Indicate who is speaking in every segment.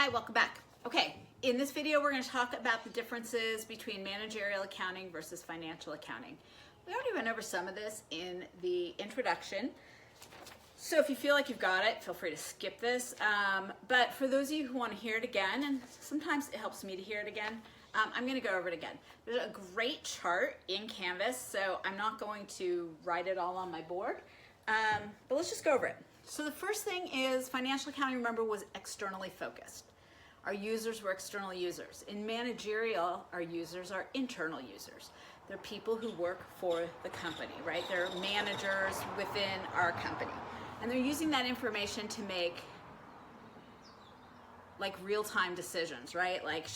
Speaker 1: Hi, welcome back. Okay, in this video we're going to talk about the differences between managerial accounting versus financial accounting. We already went over some of this in the introduction, so if you feel like you've got it, feel free to skip this. But for those of you who want to hear it again, and sometimes it helps me to hear it again, I'm going to go over it again. There's a great chart in Canvas, so I'm not going to write it all on my board, but let's just go over it. So the first thing is financial accounting, remember, was externally focused. Our users were external users. In managerial, our users are internal users. They're people who work for the company, right? They're managers within our company. And they're using that information to make like real-time decisions, right? Like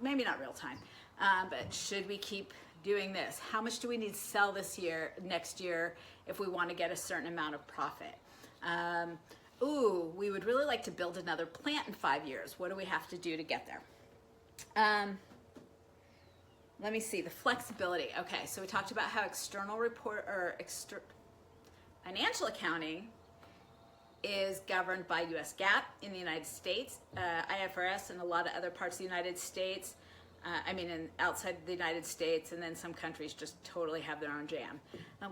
Speaker 1: maybe not real-time, but should we keep doing this? How much do we need to sell next year if we want to get a certain amount of profit? We would really like to build another plant in 5 years. What do we have to do to get there? Let me see, the flexibility. Okay, so we talked about how financial accounting is governed by US GAAP in the United States, IFRS in a lot of other parts of the United States, outside the United States, and then some countries just totally have their own jam,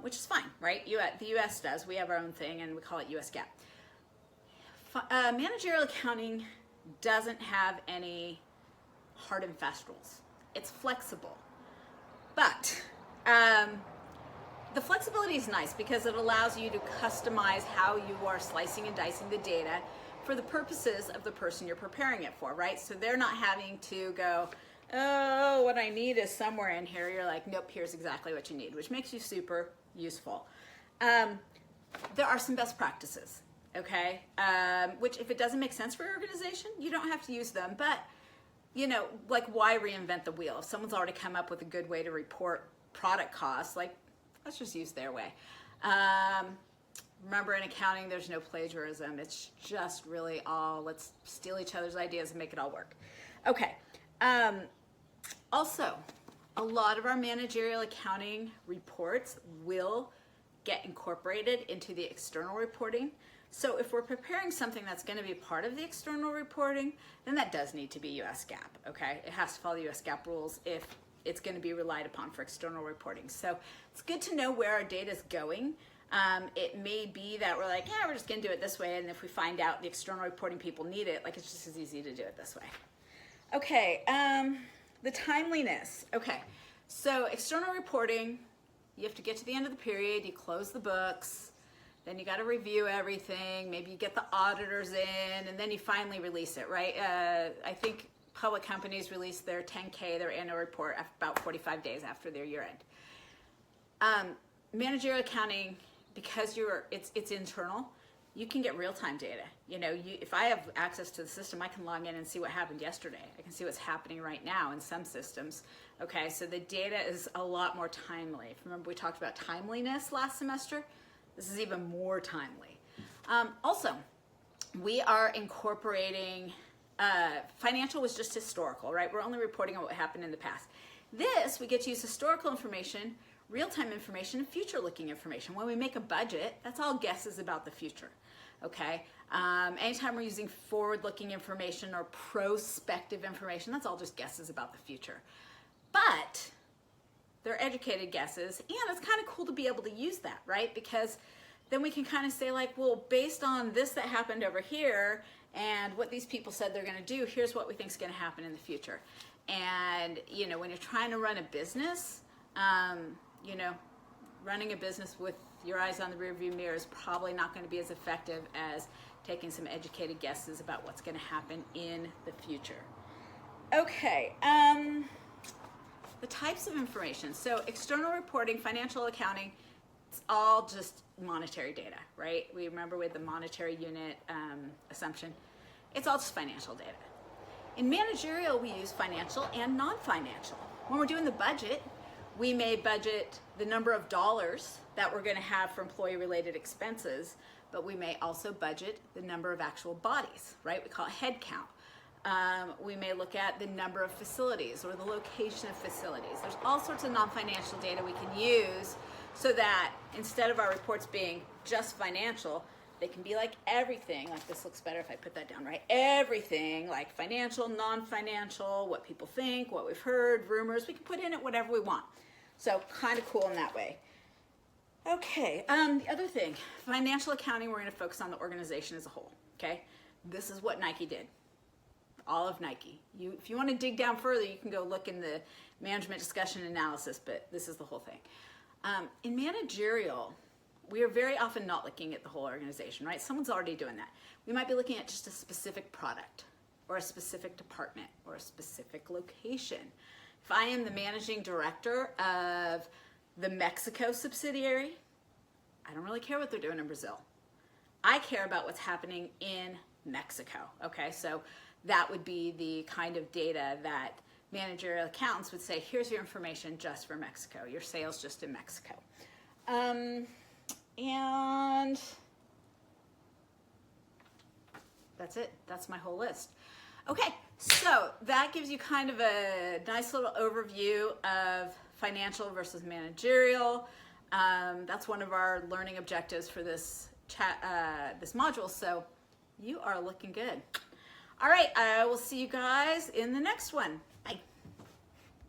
Speaker 1: which is fine, right? The US does. We have our own thing, and we call it US GAAP. Managerial accounting doesn't have any hard and fast rules. It's flexible, but the flexibility is nice because it allows you to customize how you are slicing and dicing the data for the purposes of the person you're preparing it for, right? So they're not having to go, oh, what I need is somewhere in here. You're like, nope, here's exactly what you need, which makes you super useful. There are some best practices, okay? Which if it doesn't make sense for your organization, you don't have to use them, but like why reinvent the wheel? If someone's already come up with a good way to report product costs, like let's just use their way. Remember, in accounting, there's no plagiarism. It's just really all, let's steal each other's ideas and make it all work. Okay. Also, a lot of our managerial accounting reports will get incorporated into the external reporting. So if we're preparing something that's going to be part of the external reporting, then that does need to be US GAAP, okay? It has to follow US GAAP rules if it's going to be relied upon for external reporting. So it's good to know where our data is going. It may be that we're like, yeah, we're just going to do it this way, and if we find out the external reporting people need it, like it's just as easy to do it this way. Okay, the timeliness. Okay, so external reporting, you have to get to the end of the period, you close the books, then you got to review everything, maybe you get the auditors in, and then you finally release it, right? I think public companies release their 10K, their annual report, about 45 days after their year end. Managerial accounting, because it's internal, you can get real-time data. If I have access to the system, I can log in and see what happened yesterday. I can see what's happening right now in some systems. Okay, so the data is a lot more timely. Remember we talked about timeliness last semester? This is even more timely. Also, we are incorporating, financial was just historical, right? We're only reporting on what happened in the past. This, we get to use historical information, real-time information, and future-looking information. When we make a budget, that's all guesses about the future, okay? Anytime we're using forward-looking information or prospective information, that's all just guesses about the future. But they're educated guesses, and it's kind of cool to be able to use that, right? Because then we can kind of say like, well, based on this that happened over here and what these people said they're going to do, here's what we think is going to happen in the future. And, when you're trying to run a business, running a business with your eyes on the rearview mirror is probably not going to be as effective as taking some educated guesses about what's going to happen in the future. Okay, the types of information. So external reporting, financial accounting, it's all just monetary data, right? We remember with the monetary unit assumption, it's all just financial data. In managerial, we use financial and non-financial. When we're doing the budget, we may budget the number of dollars that we're going to have for employee-related expenses, but we may also budget the number of actual bodies, right? We call it head count. We may look at the number of facilities or the location of facilities. There's all sorts of non-financial data we can use so that instead of our reports being just financial, They can be like everything, like this looks better if I put that down, right? Everything, like financial, non-financial, what people think, what we've heard, rumors. We can put in it whatever we want. So kind of cool in that way. Okay, the other thing, financial accounting, we're going to focus on the organization as a whole, okay? This is what Nike did, all of Nike. If you want to dig down further, you can go look in the management discussion analysis, but this is the whole thing. In managerial, we are very often not looking at the whole organization, right? Someone's already doing that. We might be looking at just a specific product or a specific department or a specific location. If I am the managing director of the Mexico subsidiary, I don't really care what they're doing in Brazil. I care about what's happening in Mexico, okay? So that would be the kind of data that managerial accountants would say, here's your information just for Mexico, your sales just in Mexico. And that's it. That's my whole list. Okay, so that gives you kind of a nice little overview of financial versus managerial. That's one of our learning objectives for this this module. So you are looking good. All right, I will see you guys in the next one. Bye.